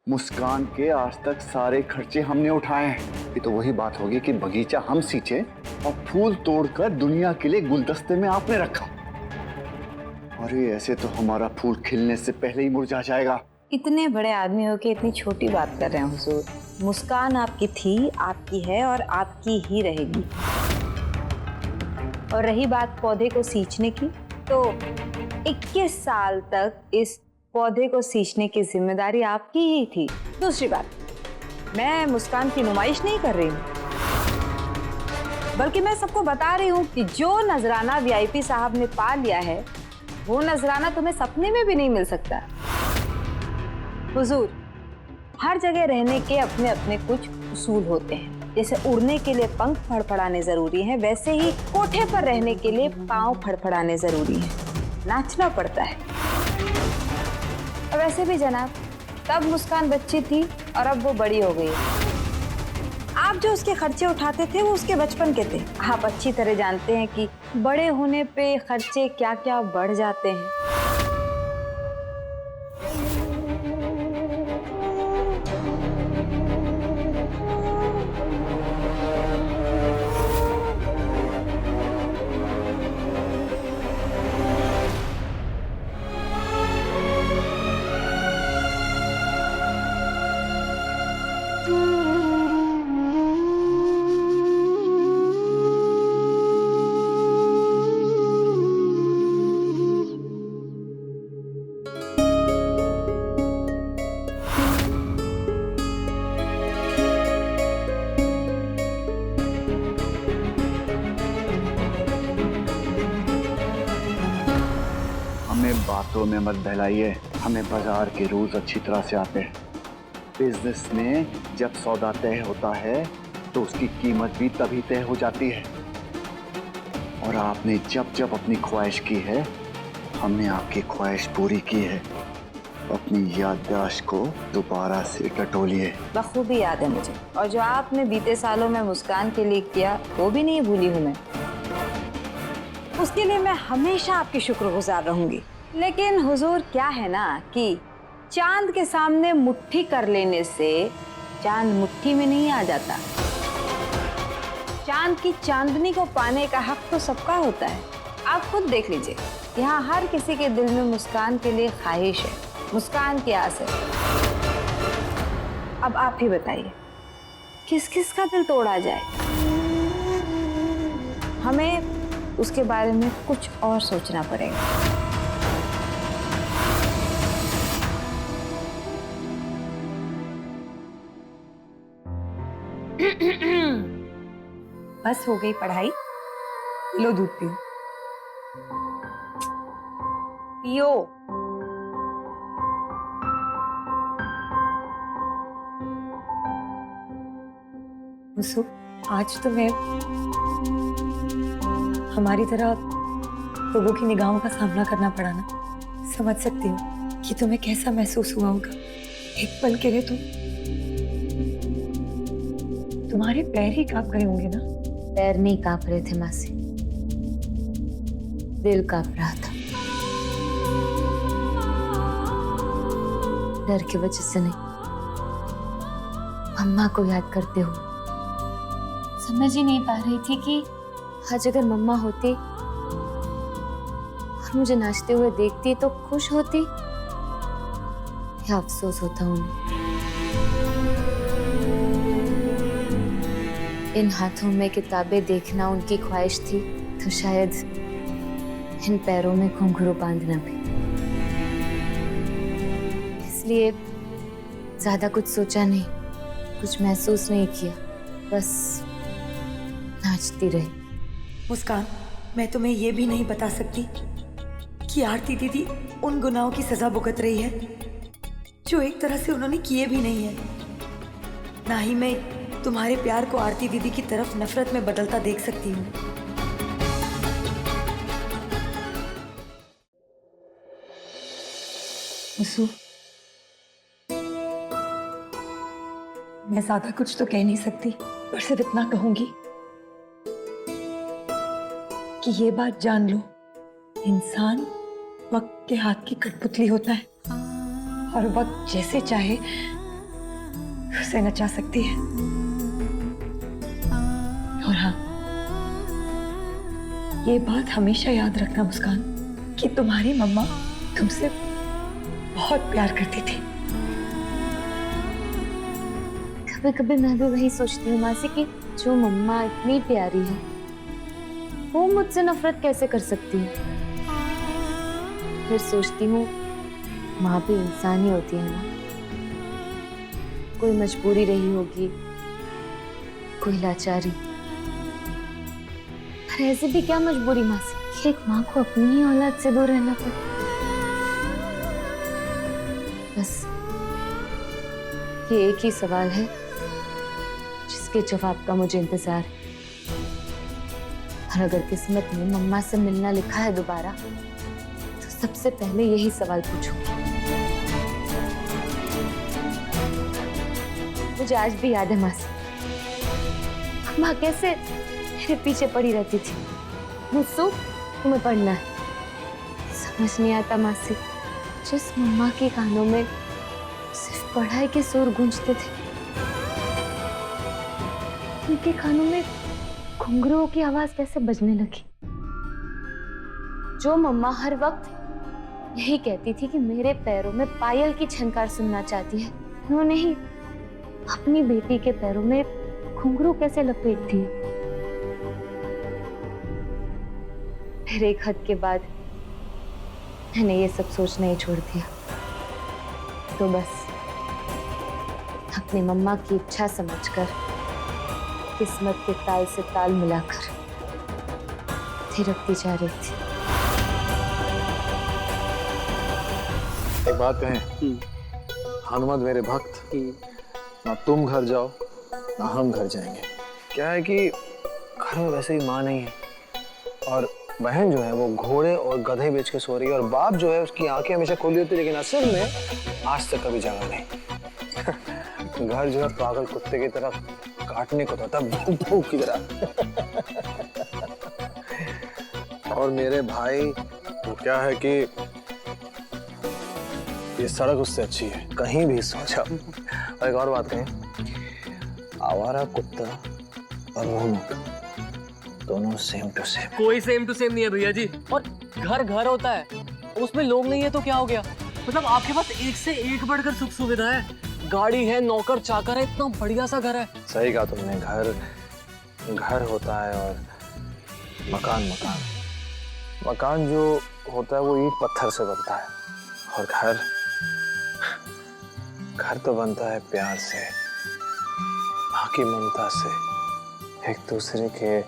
मुस्कान के आज तक सारे खर्चे हमने उठाए हैं। ये तो वही बात होगी कि बगीचा हम सींचे और फूल तोड़कर दुनिया के लिए गुलदस्ते में आपने रखा। अरे ऐसे तो हमारा फूल खिलने से पहले ही मुरझा जाएगा। इतने बड़े आदमी हो के इतनी छोटी बात कर रहे हैं हुजूर। मुस्कान आपकी थी, आपकी है और आपकी ही रहेगी। और रही बात पौधे को सींचने की, तो 21 साल तक इस पौधे को सींचने की जिम्मेदारी आपकी ही थी। दूसरी बात, मैं मुस्कान की नुमाइश नहीं कर रही हूँ, बल्कि मैं सबको बता रही हूँ कि जो नजराना वीआईपी साहब ने पा लिया है, वो नजराना तुम्हें सपने में भी नहीं मिल सकता। हुजूर, हर जगह रहने के अपने अपने कुछ उसूल होते हैं। जैसे उड़ने के लिए पंख फड़फड़ाने जरूरी है, वैसे ही कोठे पर रहने के लिए पांव फड़फड़ाने जरूरी है, नाचना पड़ता है। और वैसे भी जनाब, तब मुस्कान बच्ची थी और अब वो बड़ी हो गई। आप जो उसके खर्चे उठाते थे वो उसके बचपन के थे। आप अच्छी तरह जानते हैं कि बड़े होने पे खर्चे क्या क्या बढ़ जाते हैं। बातों में मत बहलाइए, हमें बाजार के रूल्स अच्छी तरह से आते हैं। बिजनेस में जब सौदा तय होता है तो उसकी कीमत भी तभी तय हो जाती है। और आपने जब जब अपनी ख्वाहिश की है, हमने आपकी ख्वाहिश पूरी की है। अपनी याददाश्त को दोबारा से टटोलिए। बखूबी याद है मुझे, और जो आपने बीते सालों में मुस्कान के लिए किया वो भी नहीं भूली हूँ मैं। उसके लिए मैं हमेशा आपकी शुक्रगुजार रहूंगी। लेकिन हुजूर, क्या है ना कि चांद के सामने मुट्ठी कर लेने से चांद मुट्ठी में नहीं आ जाता। चांद की चांदनी को पाने का हक तो सबका होता है। आप खुद देख लीजिए, यहाँ हर किसी के दिल में मुस्कान के लिए ख्वाहिश है, मुस्कान की आस है। अब आप ही बताइए, किस किस का दिल तोड़ा जाए? हमें उसके बारे में कुछ और सोचना पड़ेगा। बस हो गई पढ़ाई, लो दूध पियो। पियो। मुसु, आज तुम्हें हमारी तरह लोगों की निगाहों का सामना करना पड़ा ना। समझ सकती हूँ कि तुम्हें कैसा महसूस हुआ होगा। एक पल के लिए तुम्हारे पैर ही कांप गए होंगे ना। पैर नहीं कांप रहे थे मासी, दिल कांप रहा था। डर की वजह से नहीं, मम्मा को याद करते हुए। समझ ही नहीं पा रही थी कि आज अगर मम्मा होती और मुझे नाचते हुए देखती तो खुश होती या अफसोस होता उन्हें। इन हाथों में किताबें देखना उनकी ख्वाहिश थी, तो शायद इन पैरों में घुंघरू बांधना भी। इसलिए ज्यादा कुछ सोचा नहीं, कुछ महसूस नहीं किया, बस नाचती रही। मुस्कान, मैं तुम्हें ये भी नहीं बता सकती कि आरती दीदी उन गुनाहों की सजा भुगत रही है जो एक तरह से उन्होंने किए भी नहीं है। ना ही मैं तुम्हारे प्यार को आरती दीदी की तरफ नफरत में बदलता देख सकती हूँ। मुसु, मैं ज्यादा कुछ तो कह नहीं सकती, पर सिर्फ इतना कहूंगी कि ये बात जान लो, इंसान वक्त के हाथ की कठपुतली होता है और वक्त जैसे चाहे उसे नचा सकती है। और हाँ, ये बात हमेशा याद रखना मुस्कान कि तुम्हारी मम्मा तुमसे बहुत प्यार करती थी। कभी कभी मैं भी वही सोचती हूँ मासी कि जो मम्मा इतनी प्यारी है वो मुझसे नफरत कैसे कर सकती है। फिर सोचती हूँ माँ भी इंसान ही होती है ना, कोई मजबूरी रही होगी, कोई लाचारी। पर ऐसे भी क्या मजबूरी मासी कि एक माँ को अपनी ही औलाद से दूर रहना पड़े। बस ये एक ही सवाल है जिसके जवाब का मुझे इंतजार है। और अगर किस्मत में मम्मा से मिलना लिखा है दोबारा तो सबसे पहले यही सवाल पूछूंगी। मुझे आज भी याद है मासी, मम्मा कैसे मेरे पीछे पड़ी रहती थी, मुझसे तुम्हें पढ़ना है। समझ नहीं आता मासी, जिस मम्मा के कानों में सिर्फ पढ़ाई के सुर गूंजते थे, उनके कानों में घुंघरुओं की आवाज कैसे बजने लगी। जो मम्मा हर वक्त यही कहती थी कि मेरे पैरों में पायल की झनकार सुनना चाहती है, उन्होंने ही अपनी बेटी के पैरों में घुंघरू कैसे लपेट दी। फिर एक हद के बाद मैंने ये सब सोचना ही छोड़ दिया। तो बस अपनी मम्मा की इच्छा समझकर किस्मत के ताल से ताल मिलाकर थिरकती जा रही थी। एक बात कहें, हनुमत मेरे भक्त, ना तुम घर जाओ ना हम घर जाएंगे। क्या है कि घर में वैसे ही माँ नहीं है और बहन जो है वो घोड़े और गधे बेच के सो रही है और बाप जो है उसकी आंखें हमेशा खुली होती है लेकिन असल में आज तक कभी जगा नहीं। घर जो है पागल कुत्ते की तरह काटने को था भूख की तरह। और मेरे भाई वो क्या है कि ये सड़क उससे अच्छी है, कहीं भी सो जाओ। और एक और बात कहें, आवारा कुत्ता और मोहम्मद दोनों सेम टू सेम। कोई सेम टू सेम नहीं है भैया जी। और घर घर होता है, उसमें लोग नहीं है तो क्या हो गया। मतलब आपके पास एक से एक बढ़कर सुख सुविधा है, गाड़ी है, नौकर चाकर है, इतना बढ़िया सा घर है। सही कहा तुमने, घर घर होता है और मकान मकान। मकान जो होता है वो ईंट पत्थर से बनता है और घर घर तो बनता है प्यार से, माँ की ममता से, एक दूसरे के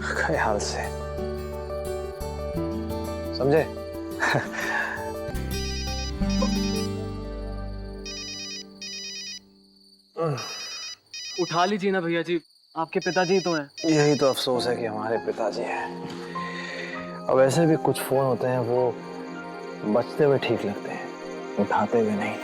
ख्याल से। समझे? उठा लीजिए ना भैया जी, आपके पिताजी तो हैं। यही तो अफसोस है कि हमारे पिताजी हैं। और वैसे भी कुछ फोन होते हैं वो बचते हुए ठीक लगते हैं, उठाते हुए नहीं।